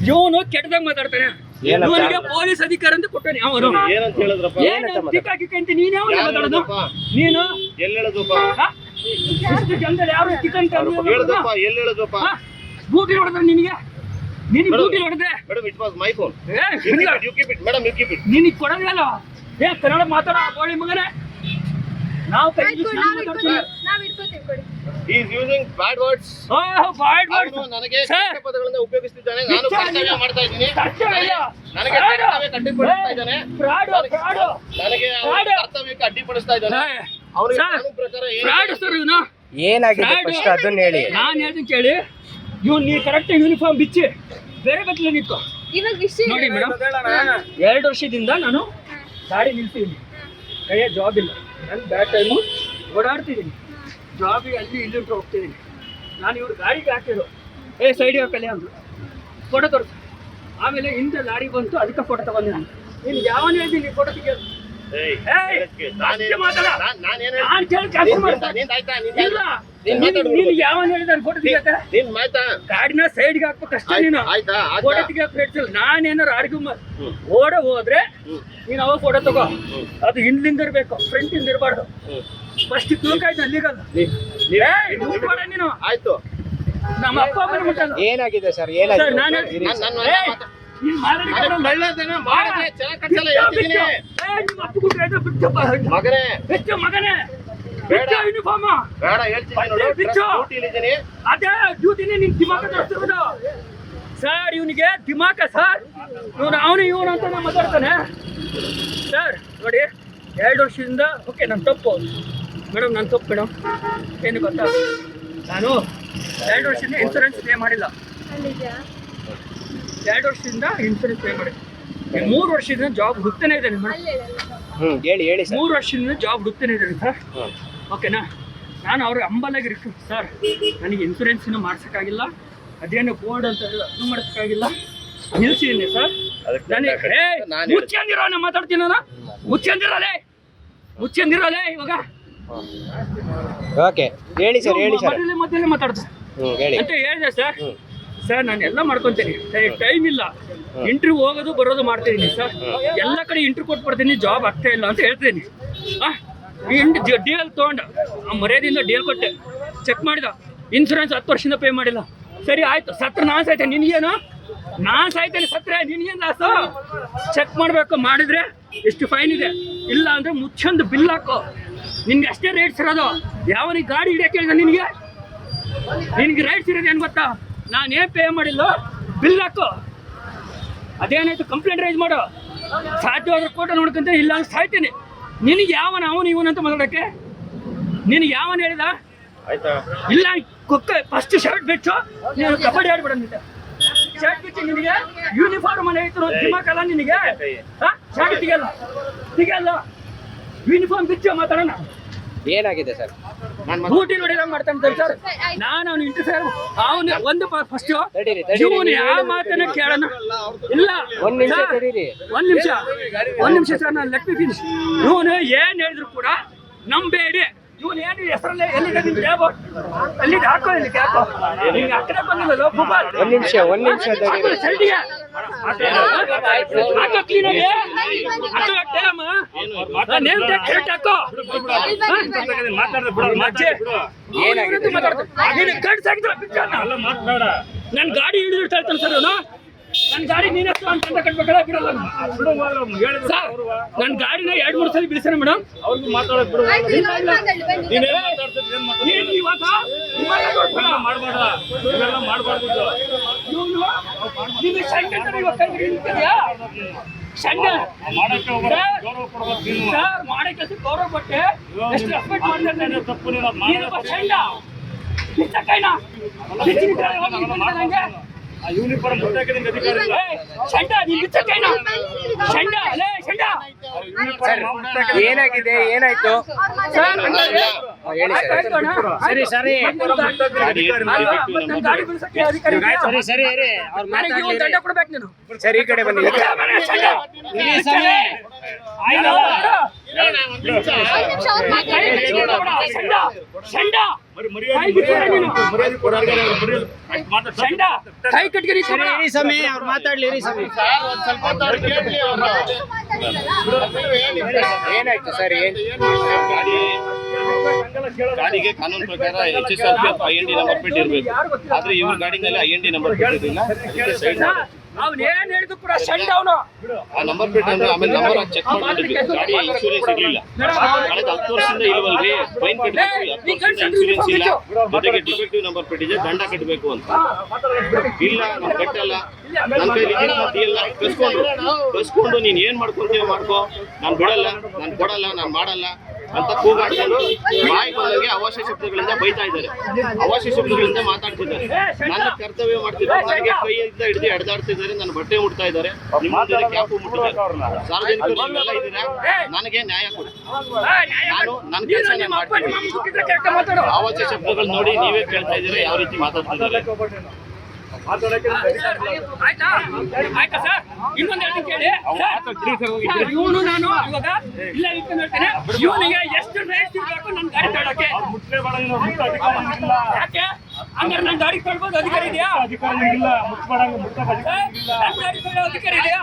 ಇವನು ಕೆಟ್ಟದಾಗ ಮಾತಾಡ್ತಾನೆ. ಇವನಿಗೆ ಪೊಲೀಸ್ ಅಧಿಕಾರ ಅಂತ ಕೊಟ್ಟಾನೆ ಅವನು. ನೀನ್ ಯಾವ ಮಾತಾಡೋದು? ನೀನು ಜನದಲ್ಲಿ ಯಾರು ಬೂಟಿ ಹೊಡೆದ್ರೆ ನಿನಗೆ ಬೂಟಿ ಹೊಡೆದ್ರೆ ನಿನಗೆ ಕೊಡೋದಿಲ್ಲ. ಕನ್ನಡ ಮಾತಾಡೋ ಗೋಳಿ ಮಗನೇ. ನಾವು He is using bad words. bad words. ನನಗೆ ಕೆಟ್ಟ ಪದಗಳನ್ನು ಉಪಯೋಗಿಸುತ್ತಿದ್ದಾನೆ. ನಾನು ಕರ್ತವ್ಯ ಮಾಡ್ತಾ ಇದ್ದೀನಿ. ನನಗೆ ಅಡ್ಡಿಪಡಿಸ್ತಾ ಇದ್ದಾನೆ. ನನಗೆ ಕರ್ತವ್ಯಕ್ಕೆ ಅಡ್ಡಿಪಡಿಸ್ತಾ ಇದ್ದಾನೆ. ಅವನಿಗೆ ಕಾನೂನು ಪ್ರಕಾರ ಏನಾಗಿದೆ ಫಸ್ಟ್ ಅದನ್ನ ಹೇಳಿ. ನಾನು ಹೇಳ್ತೀನಿ ಕೇಳಿ. ನೀ ಕರೆಕ್ಟ್ ಯೂನಿಫಾರ್ಮ್ ಬಿಚ್ಚಿ ಬೇರೆ ಬತ್ತಲೆ ನಿಂತ್ಕೋ. ನೋಡಿ ಮೇಡಮ್, 2 ವರ್ಷದಿಂದ ನಾನು ಗಾಡಿ ನಿಲ್ಸಿದ್ದೀನಿ. ಕೈಯ ಜಾಬ್ ಇಲ್ಲ. ನಾನು ಬ್ಯಾಡ್ ಟೈಮು ಓಡಾಡ್ತಿದ್ದೀನಿ. ಜಾಬಿಗೆ ಅಲ್ಲಿ ಇಲ್ಲಿ ಹೋಗ್ತಿದ್ದೀನಿ. ನಾನು ಇವ್ರು ಗಾಡಿಗೆ ಹಾಕಿದ್ರು. ಸೈಡಿಗೆ ಹಾಕಲಿ ಅಂದ್ರು. ಫೋಟೋ ತೋರಿಸು. ಆಮೇಲೆ ಹಿಂದೆ ಲಾರಿ ಬಂತು, ಅದಕ್ಕೆ ಫೋಟೋ ತಗೊಂಡೆ ನಾನು. ನೀನು ಯಾವನೇ ಹೇಳ್ತೀನಿ ಫೋಟೋ ತೆಗಿಯೋದು? ನೀನು ಯಾವನ್ ಹೇಳಿದ ಫೋಟೋ ತೆಗಿಯತ್ತೆ? ಗಾಡಿನ ಸೈಡ್ಗೆ ಹಾಕ್ಬೇಕಷ್ಟೇ. ನೀನು ಫೋಟೋ ತೆಗಿಯೋಕೆ ನಾನೇನಾರು ಆರ್ಗ್ಯೂ ಓಡ ಹೋದ್ರೆ ನೀನು ಅವಾಗ ಫೋಟೋ ತಗೋ. ಅದು ಹಿಂದಿಂದ ಇರ್ಬೇಕು, ಫ್ರಂಟ್ ಇಂದ ಇರಬಾರ್ದು. ಫಸ್ಟ್ ತಿಳ್ಕಾಯ್ತು ಅಲ್ಲಿಗಲ್ಲ ನೀನು. ಆಯ್ತು, ನಮ್ಮ ಅಪ್ಪ ಅಮ್ಮನ ಮುಟ್ಟಲ್ಲ. ಏನಾಗಿದೆ ಸರ್? ಏನಾಗಿದೆ? ಸರ್ ಇವನಿಗೆ ದಿಮಾಕ ಸರ್. ಇವನು ಅಂತ ಮಾತಾಡ್ತಾನೆ ಸರ್. ನೋಡಿ 2 ವರ್ಷದಿಂದ ಓಕೆ ನನ್ನ ತಪ್ಪು ಮೇಡಮ್, ನನ್ನ ತಪ್ಪು ಮೇಡಮ್. ಏನು ಗೊತ್ತಾ, ನಾನು 2 ವರ್ಷದಿಂದ ಇನ್ಸೂರೆನ್ಸ್ ಪೇ ಮಾಡಿಲ್ಲ. 2 ವರ್ಷದಿಂದ ಇನ್ಸೂರೆನ್ಸ್ ಪೇ ಮಾಡಿಲ್ಲ. 3 ವರ್ಷದಿಂದ ಜಾಬ್ ಹುಡುಕ್ತಾನೆ ಇದ್ದಾನೆ ಮೇಡಮ್. ಹೇಳಿ 3 ವರ್ಷದಿಂದ ಜಾಬ್ ಹುಡುಕ್ತಾನೆ ಇದ್ದಾನೆ ಸರ್. ಓಕೆನಾ? ನಾನು ಅವ್ರಿಗೆ ಅಂಬಲಾಗಿರ್ತೀನಿ ಸರ್. ನನಗೆ ಇನ್ಸೂರೆನ್ಸ್ನು ಮಾಡ್ಸೋಕ್ಕಾಗಿಲ್ಲ, ಅದೇನು ಬೋರ್ಡ್ ಅಂತ ಅದು ಮಾಡ್ಸೋಕ್ಕಾಗಿಲ್ಲ. ನಿಲ್ಸಿದ್ದೀನಿ ಸರ್. ನನಗೆ ಮುಚ್ಚಂದಿರೋ ನಾನು ಮಾತಾಡ್ತೀನಿ. ನಾನು ಮುಚ್ಚಂದಿರಲೇ ಇವಾಗ. ಓಕೆ ಹೇಳಿ ಸರ್. ಮೊದಲೇ ಮಾತಾಡ್ತೀನಿ ಅಂತ ಹೇಳಿದೆ ಸರ್. ಸರ್ ನಾನು ಎಲ್ಲ ಮಾಡ್ಕೊತೀನಿ. ಟೈಮ್ ಇಲ್ಲ. ಇಂಟರ್ವ್ಯೂ ಹೋಗೋದು ಬರೋದು ಮಾಡ್ತಿದ್ದೀನಿ ಸರ್. ಎಲ್ಲ ಕಡೆ ಇಂಟರ್ವ್ಯೂ ಕೊಟ್ಬಿಡ್ತೀನಿ. ಜಾಬ್ ಆಗ್ತಾ ಇಲ್ಲ ಅಂತ ಹೇಳ್ತೀನಿ. ಡಿ ಎಲ್ ತೊಗೊಂಡು ಮರ್ಯಾದೆಯಿಂದ ಡಿ ಎಲ್ ಕೊಟ್ಟೆ. ಚೆಕ್ ಮಾಡಿದ. ಇನ್ಸೂರೆನ್ಸ್ 10 ವರ್ಷದಿಂದ ಪೇ ಮಾಡಿಲ್ಲ. ಸರಿ ಆಯ್ತು, ಸತ್ರ ನಾನು ಸಾಯ್ತೇನೆ. ನಿನಗೇನು? ನಾನು ಸಾಯ್ತೇನೆ. ಸತ್ರೆ ನಿನಗೇನು ಲಾಸು? ಚೆಕ್ ಮಾಡಬೇಕು. ಮಾಡಿದ್ರೆ ಎಷ್ಟು ಫೈನ್ ಇದೆ, ಇಲ್ಲ ಅಂದರೆ ಮುಚ್ಚೊಂದು ಬಿಲ್ ಹಾಕೋ. ನಿನ್ಗೆ ಅಷ್ಟೇ ರೇಟ್ಸ್ ಇರೋದು. ಯಾವನಿಗೆ ಗಾಡಿ ಹಿಡಿಯೋಕೆ ಹೇಳಿದ ನಿನಗೆ ರೈಟ್ಸ್ ಇರೋದು ಏನು ಗೊತ್ತಾ? ನಾನೇನು ಪೇ ಮಾಡಿಲ್ಲ, ಬಿಲ್ ಹಾಕು. ಅದೇನಾಯ್ತು ಕಂಪ್ಲೇಂಟ್ ರೈಸ್ ಮಾಡು. ಸಾಧ್ಯವಾದ್ರೆ ಫೋಟೋ ನೋಡ್ಕೊಂತ, ಇಲ್ಲ ಅಂದ್ರೆ ಸಾಯ್ತೀನಿ. ನಿನಗೆ ಅವನು ಇವನಂತ ಮಾತಾಡೋಕ್ಕೆ ನಿನಗೆ ಯಾವನು ಹೇಳಿದ? ಇಲ್ಲ ಫಸ್ಟ್ ಶರ್ಟ್ ಬಿಚ್ಚು. ನೀನು ಕಬಡ್ಡಿ ಆಡ್ಬಿಡಂದಿದ್ದೆ. ಶರ್ಟ್ ಬಿಚ್ಚಿ ನಿನಗೆ ಯೂನಿಫಾರ್ಮ್ ಮನೆ ಐತು ದಿಮಾಕಲ್ಲ ನಿನಗೆ. ಶರ್ಟ್ ತೆಗಿಯಲ್ಲ. ಯೂನಿಫಾರ್ಮ್ ಬಿಚ್ಚು ಮಾತಾಡೋಣ. ಏನಾಗಿದೆ ಸರ್? ಡ್ಯೂಟಿ ನೋಡಿ ಮಾಡ್ತಾನೆ ಸರ್. ನಾನು ಅವನು ಇಂಟರ್ಫಿಯರ್ ಒಂದು ಫಸ್ಟ್ ಇವನು ಯಾವ ಮಾತನ್ನ ಕೇಳೋಣ. ಇಲ್ಲ ಒಂದ್ ನಿಮಿಷ ಸರ್. ನಾನು ಲೆಟ್ ಮಿ ಫಿನಿಶ್. ಇವನು ಏನ್ ಹೇಳಿದ್ರು ಕೂಡ ನಂಬೇಡಿ. ಇವನು ಏನು ಹೆಸರಲ್ಲೇ ಎಲ್ಲಿದೆ ನಿಮ್ಗೆ ಯಾವೋ ಅಲ್ಲಿ ಹಾಕೋ. ಇಲ್ಲಿ ಯಾಕೋ ನಿಮ್ಗೆ ಅಕ್ಕಡೆ ಬಂದಿಲ್ಲ. ಒಂದ್ ನಿಮಿಷ ಸೈಡಿಗೆ ಹಾಕೋ. ಕ್ಲೀನಾಗಿ ಹಾಕೋ. ನನ್ ಗಾಡಿ ಹಿಡಿದಿರ್ತಾ ಇರ್ತಾನೆ ಸರ್. ಅವನು ನನ್ನ ಗಾಡಿ ನೀನಷ್ಟು ಅಂತ ಕಟ್ಬೇಕಲ್ಲ, ಬಿಡಲ್ಲ. ನನ್ನ ಗಾಡಿನ 2-3 ಸಲ ಬಿಡಿಸ್ಯಾರ ಮೇಡಮ್. ಅವ್ರಿಗೂ ಮಾತಾಡೋದು ಬಿಡು. ಮಾಡೋ ಕೆಲಸ ಗೌರವ ಕೊಟ್ಟೆ ಎಷ್ಟು ರೆಸ್ಪೆಕ್ಟ್ ಮಾಡ್ತಾರೆ. ಯೂನಿಫಾರ್ಮ್ ಏನಾಗಿದೆ? ಏನಾಯ್ತು? ಸರಿ ಸರಿ ಕೊಡ್ಬೇಕು. ನೀನು ಸರಿ ಈ ಕಡೆ ಬನ್ನಿ. ಕೇಳೋಣ, ಒಂದ್ ನಿಮಿಷ. ಕೈ ಬಿಚ್ಚಿಬಿಡೋಣ, ಸಂಡ, ಸಂಡ. ಕೈ ಬಿಚ್ಚಿಬಿಡ ನೀನು. ಸಂಡ, ಕೈ ಕಟ್ಗೆ ಇರಿ ಸ್ವಾಮಿ ಅವ್ರು ಮಾತಾಡ್ಲಿ ಇರಿ ಸ್ವಾಮಿ ಸರ್, ಒಂದ್ ಸ್ವಲ್ಪ ಹೊತ್ತು ಅವ್ರು ಕೇಳ್ಲಿ ಅವ್ರು. ಏನಾಯ್ತು ಸರ್ ಏನ್ ಗಾಡಿಗೆ ಕಾನೂನು ಪ್ರಕಾರ HSRP IND ನಂಬರ್ ಪ್ಲೇಟ್ ಇರಬೇಕು. ಆದ್ರೆ ಇವ್ರ ಗಾಡಿನಲ್ಲಿ IND ನಂಬರ್ ಪ್ಲೇಟ್ ಇರಲಿಲ್ಲ. ಅದಕ್ಕೆ ಸೈಡ್ ಮಾಡಿ. ಅವ್ನು ಏನ್ ಹೇಳಿದ್ರು ಕೂಡ ಸಂಡ ಅವನು. ಆ ನಂಬರ್ ಪ್ಲೇಟ್ ಅಂದ್ರೆ ಆಮೇಲೆ ನಂಬರ್ ಚೆಕ್ ಮಾಡಿದ್ವಿ. ಗಾಡಿ ಇನ್ಶೂರೆನ್ಸ್ ಇರಲಿಲ್ಲ. ಕಳೆದ 10 ವರ್ಷದಿಂದ ಇಲ್ವಲ್ರಿ, ಫೈನ್ ಕಟ್ಟಬೇಕು. 10 ವರ್ಷದಿಂದ ಇನ್ಶೂರೆನ್ಸ್ ಇಲ್ಲ, ಜೊತೆಗೆ ಡಿಫೆಕ್ಟಿವ್ ನಂಬರ್ ಪ್ಲೇಟ್ ಇದೆ, ದಂಡ ಕಟ್ಟಬೇಕು ಅಂತ. ಇಲ್ಲ ನಾನು ಕಟ್ಟಲ್ಲ, ನನ್ನ ಕೈಲಿ ಇಲ್ಲ, ಕಸ್ಕೊಂಡು ನೀನ್ ಏನ್ ಮಾಡ್ಕೊಂತೀವಿ ಮಾಡ್ಕೋ, ನಾನು ಬಿಡಲ್ಲ, ನಾನು ಕೊಡಲ್ಲ, ನಾನು ಮಾಡಲ್ಲ ಅಂತ ಕೂಗಾಡ್ಕೊಂಡು ಬಾಯಿ ಬಂದಂಗೆ ಅವಾಚ್ಯ ಶಬ್ದಗಳಿಂದ ಬೈತಾ ಇದ್ದಾರೆ, ಅವಾಚ್ಯ ಶಬ್ದಗಳಿಂದ ಮಾತಾಡ್ತಿದ್ದಾರೆ. ನನ್ನ ಕರ್ತವ್ಯ ಮಾಡ್ತಿದ್ದಾರೆ, ನನಗೆ ಕೈಯಿಂದ ಹಿಡಿದು ಎಡ್ದಾಡ್ತಿದ್ದಾರೆ, ನನ್ನ ಬಟ್ಟೆ ಮುಟ್ತಾ ಇದ್ದಾರೆ, ನಿಮ್ಮ ಜೊತೆ ಕ್ಯಾಪು ಮುಟ್ಟಿದ್ದಾರೆ. ಸಾರ್ವಜನಿಕರು ನೀವೆಲ್ಲ ಇದ್ದೀರಾ, ನನಗೆ ನ್ಯಾಯ ಕೊಡಿ. ನಾನು ನನ್ನ ಕೆಲಸ ಮಾಡ್ತೀನಿ. ಅವಾಚ್ಯ ಶಬ್ದಗಳು ನೋಡಿ ನೀವೇ ಕೇಳ್ತಾ ಇದ್ದೀರಾ ಯಾವ ರೀತಿ ಮಾತಾಡ್ತಿದ್ದಾರೆ. ಆಯ್ತಾ ಆಯ್ತಾ ಸರ್, ಇನ್ನೊಂದು ಹೇಳ್ತೀನಿ ಕೇಳಿ ಸರ್. ಇವನು ನಾನು ಇವಾಗ ಇಲ್ಲ ಇಟ್ಕೊಂಡು ಹೇಳ್ತೇನೆ, ಇವನಿಗೆ ಎಷ್ಟು ರೈಟ್ಸ್ ಇರಬೇಕು ನನ್ನ ಗಾಡಿ ತಗೊಳಕ್ಕೆ? ಯಾಕೆ ಹಂಗಾರೆ ನನ್ನ ಗಾಡಿ ತಗೊಳ್ಬೋದು ಅಧಿಕಾರ ಇದೆಯಾ? ನನ್ನ ಗಾಡಿ ತಗೊಳ್ಳೋ ಅಧಿಕಾರ ಇದೆಯಾ?